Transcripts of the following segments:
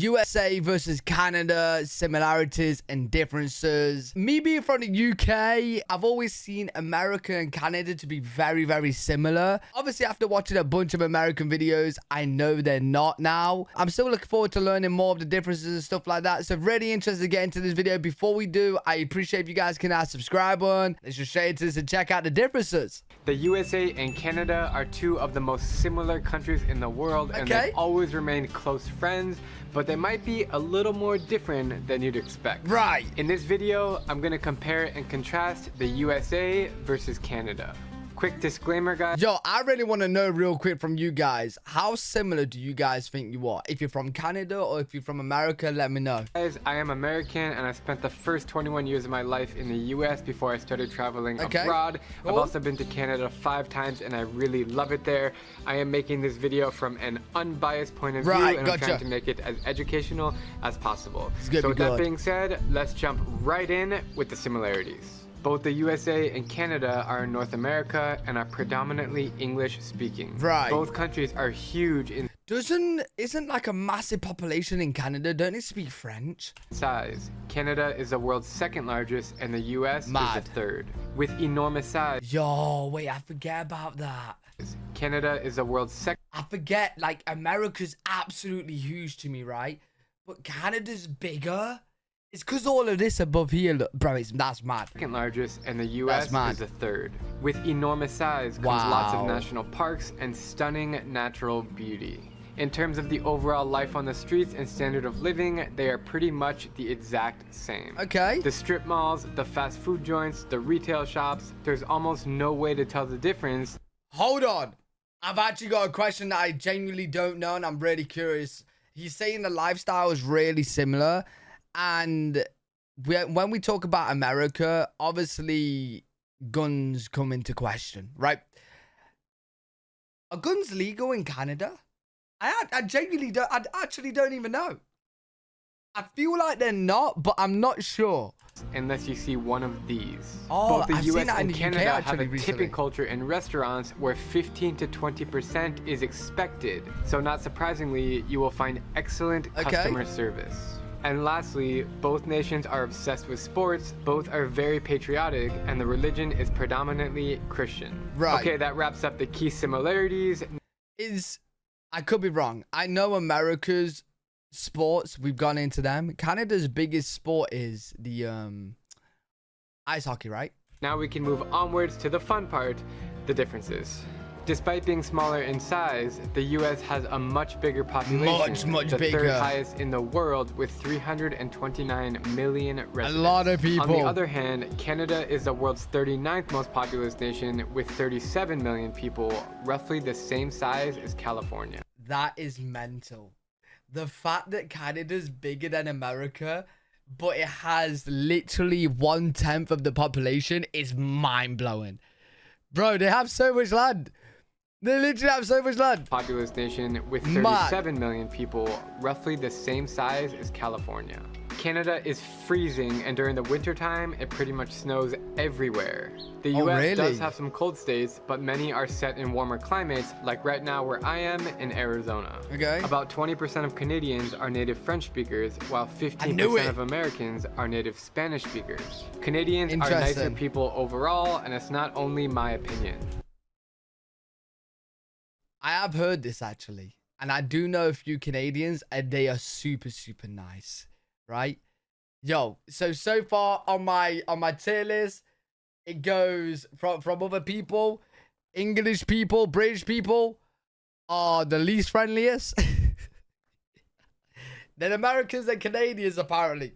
USA versus Canada, similarities and differences. Me being from the UK, I've always seen America and Canada to be very, very similar. Obviously, after watching a bunch of American videos, I know they're not now. I'm still looking forward to learning more of the differences and stuff like that. So really interested to get into this video. Before we do, I appreciate if you guys can subscribe on. Let's just straight into this and check out the differences. The USA and Canada are two of the most similar countries in the world, and they've always remained close friends, but they might be a little more different than you'd expect. Right. In this video, I'm going to compare and contrast the USA versus Canada. Quick disclaimer, guys. Yo, I really want to know real quick from you guys, how similar do you guys think you are? If you're from Canada or if you're from America, let me know. Guys, I am American and I spent the first 21 years of my life in the US before I started traveling abroad. Cool. I've also been to Canada 5 times and I really love it there. I am making this video from an unbiased point of view, and I'm trying to make it as educational as possible. So with that being said, let's jump right in with the similarities. Both the USA and Canada are in North America and are predominantly English speaking. Right. Both countries are huge in Isn't like a massive population in Canada? Don't they speak French? Size. Canada is the world's second largest and the US is the third. With enormous size. Yo, wait, I forget about that. Canada is the world's second. I forget, like, America's absolutely huge to me, right? But Canada's bigger. It's because all of this above here, look, bro, that's mad. Second largest, and the US is the third. With enormous size comes lots of national parks and stunning natural beauty. In terms of the overall life on the streets and standard of living, they are pretty much the exact same. Okay. The strip malls, the fast food joints, the retail shops, there's almost no way to tell the difference. Hold on. I've actually got a question that I genuinely don't know, and I'm really curious. He's saying the lifestyle is really similar. And when we talk about America, obviously guns come into question, right? Are guns legal in Canada? I genuinely don't. I actually don't even know. I feel like they're not, but I'm not sure. Unless you see one of these. Oh, both the I've US seen that and in the Canada UK have a recently. tipping culture in restaurants where 15 to 20% is expected. So not surprisingly, you will find excellent customer service. And lastly, both nations are obsessed with sports, both are very patriotic, and the religion is predominantly Christian. Right. Okay, that wraps up the key similarities. I could be wrong. I know America's sports, we've gone into them. Canada's biggest sport is the ice hockey, right? Now we can move onwards to the fun part, the differences. Despite being smaller in size, the US has a much bigger population. Much the bigger. Third highest in the world with 329 million residents. A lot of people. On the other hand, Canada is the world's 39th most populous nation with 37 million people, roughly the same size as California. That is mental. The fact that Canada's bigger than America, but it has literally 1/10 of the population is mind-blowing. Bro, they have so much land. They literally have so much land. Populous nation with 37 million people, roughly the same size as California. Canada is freezing, and during the winter time, it pretty much snows everywhere. The US does have some cold states, but many are set in warmer climates, like right now where I am in Arizona. Okay. About 20% of Canadians are native French speakers, while 15% of Americans are native Spanish speakers. Canadians are nicer people overall, and it's not only my opinion. I have heard this actually, and I do know a few Canadians, and they are super, super nice, right? Yo, so far on my tier list, it goes from other people, English people, British people are the least friendliest. Then Americans and Canadians apparently.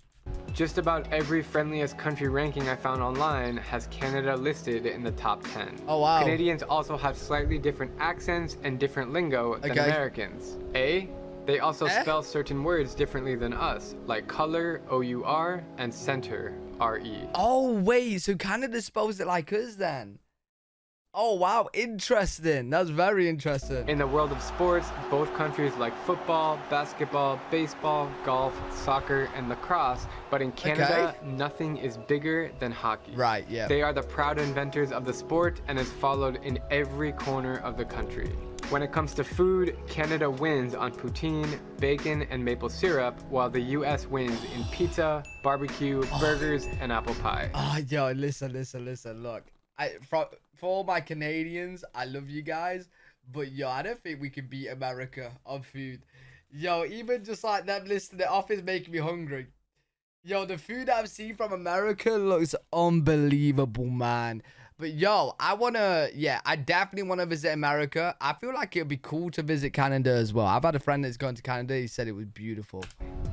Just about every friendliest country ranking I found online has Canada listed in the top 10. Oh, wow. Canadians also have slightly different accents and different lingo than Americans. They also spell certain words differently than us, like color, O-U-R, and center, R-E. Oh, wait, so Canada spells it like us then? Oh, wow. Interesting. That's very interesting. In the world of sports, both countries like football, basketball, baseball, golf, soccer, and lacrosse. But in Canada, nothing is bigger than hockey. Right, yeah. They are the proud inventors of the sport and is followed in every corner of the country. When it comes to food, Canada wins on poutine, bacon, and maple syrup, while the US wins in pizza, barbecue, burgers, and apple pie. Oh, yo, listen. Look, for all my Canadians, I love you guys, but yo, I don't think we can beat America on food. Yo, even just like them listing it off is making me hungry. Yo, the food I've seen from America looks unbelievable, man. But yo, I definitely want to visit America. I feel like it would be cool to visit Canada as well. I've had a friend that's gone to Canada. He said it was beautiful.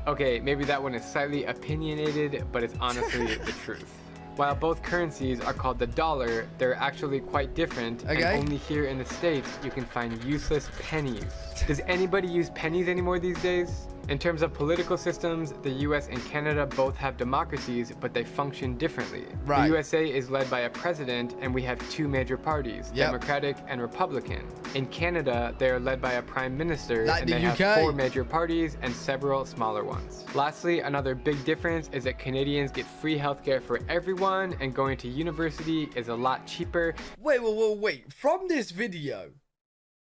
Okay, maybe that one is slightly opinionated, but it's honestly the truth. While both currencies are called the dollar, they're actually quite different. Okay. And only here in the States, you can find useless pennies. Does anybody use pennies anymore these days? In terms of political systems, the US and Canada both have democracies, but they function differently. Right. The USA is led by a president, and we have two major parties, Democratic and Republican. In Canada, they are led by a prime minister, like and they have 4 major parties and several smaller ones. Lastly, another big difference is that Canadians get free healthcare for everyone, and going to university is a lot cheaper. Wait. From this video,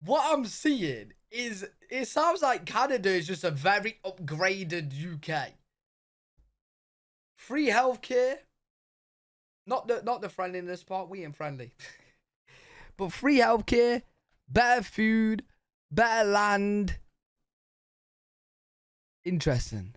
what I'm seeing is it sounds like Canada is just a very upgraded UK. Free healthcare, not the friendliness part. We ain't friendly, but free healthcare, better food, better land. Interesting.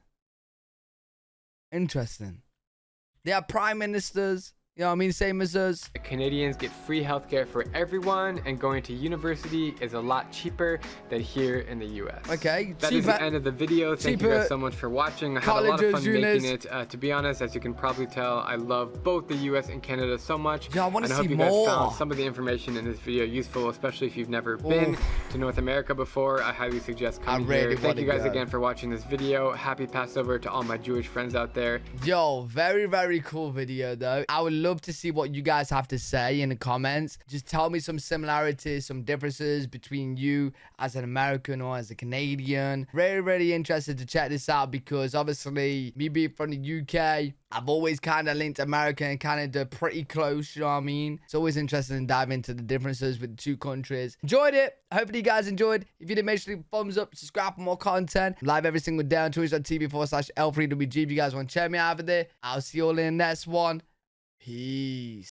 They have prime ministers. You know what I mean? Same as us. Canadians get free healthcare for everyone, and going to university is a lot cheaper than here in the US. Okay. That is the end of the video. Thank you guys so much for watching. I had a lot of fun making it. To be honest, as you can probably tell, I love both the US and Canada so much. Yeah, I want to see more. And I hope you guys found some of the information in this video useful, especially if you've never been to North America before. I highly suggest coming here. Thank you guys again for watching this video. Happy Passover to all my Jewish friends out there. Yo, very, very cool video though. I would love to see what you guys have to say in the comments. Just tell me some similarities, some differences between you as an American or as a Canadian. Really, really interested to check this out because obviously me being from the UK, I've always kind of linked America and Canada pretty close, you know what I mean? It's always interesting to dive into the differences with the two countries. Enjoyed it. Hopefully you guys enjoyed. If you did, make sure to leave a thumbs up, subscribe for more content. Live every single day on twitch.tv/L3WG. If you guys want to check me out over there, I'll see you all in the next one. Peace.